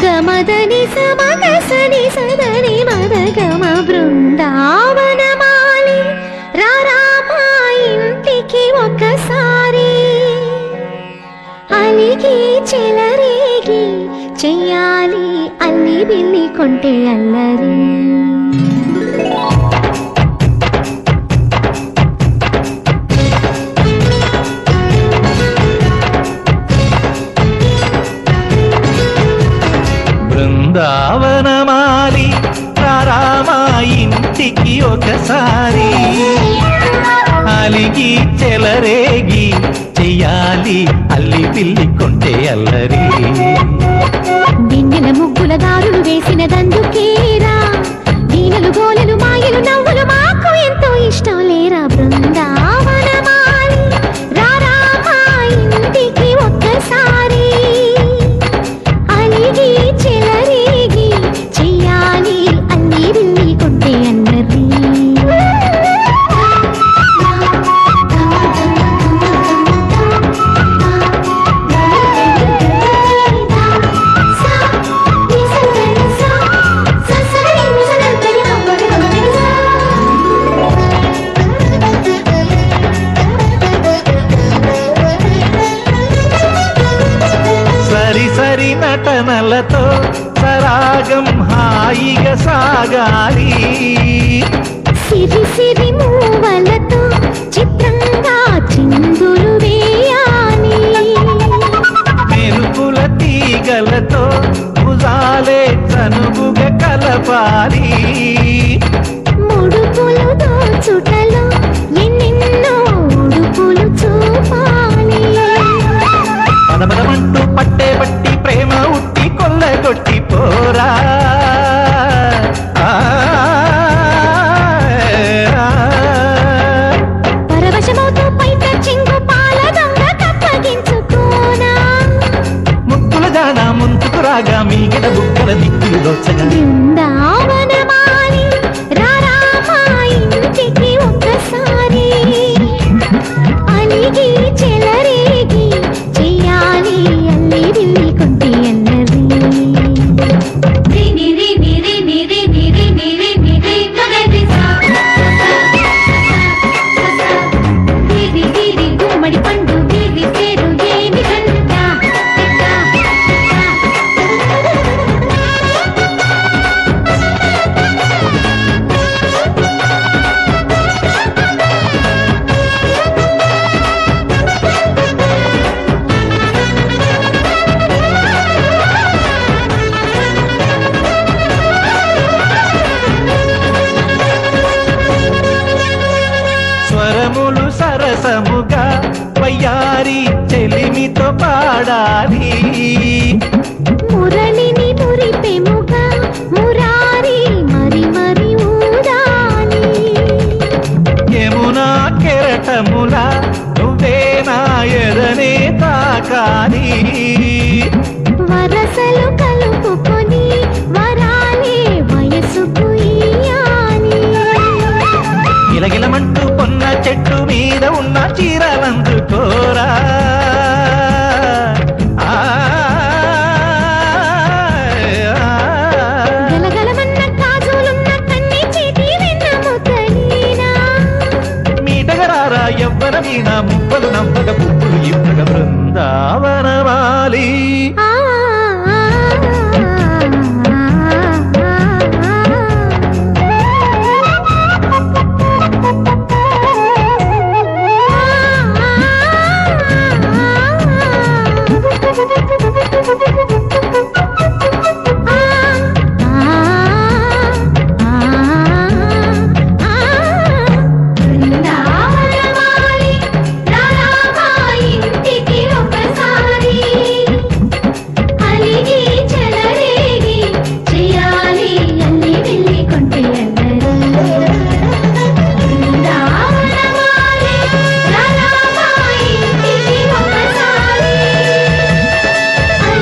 గమదని సమగసని సదని మదగమ బృందావనమాలి రారామా ఇంటికి ఒకసారి అలిగి చెలరేగి చెయ్యాలి అల్లి బిల్లి కొంటే అల్లరి బృందావనమాలి రారామా ఇంటికి ఒకసారి అలిగి చెలరేగి చెయ్యాలి అల్లి పిల్లి కొంటే అల్లరి దిన్నెల ముగ్గుల దారులు వేసిన దందుకేరా దీనలు గోలలు మాయలు నవ్వులు మాకు ఎంతో ఇష్టం లేరా బృందావనమాలి రారామా ఇంటికి ఒక్కసారి అలిగి చెలరేగి చెయ్యాలి అల్లి బిల్లి కొంటే అన్నది సరి నటనలతో సరాగం హాయిగా సాగాలి సిరి సిరి మూవలతో చిత్రంగా చిందులు వేయాలి మెరుపుల తీగలతో భుజాలే చనువుగా కలపాలి ముడుపులు దోచుటలో ఎన్నెన్నో ఉడుపులు చూపాలి పదపదమంటూ పట్టే పట్టి ప్రేమ ఉట్టి కొల్లగొట్టి పోరా పరవశమవుతూ పైట చెంగు పాల దొంగ కప్పగించుకోనా ముక్కుల జాన ముందుకు రాగా మీగడ బుక్కల దిక్కులు దోచగా బృందావనమాలి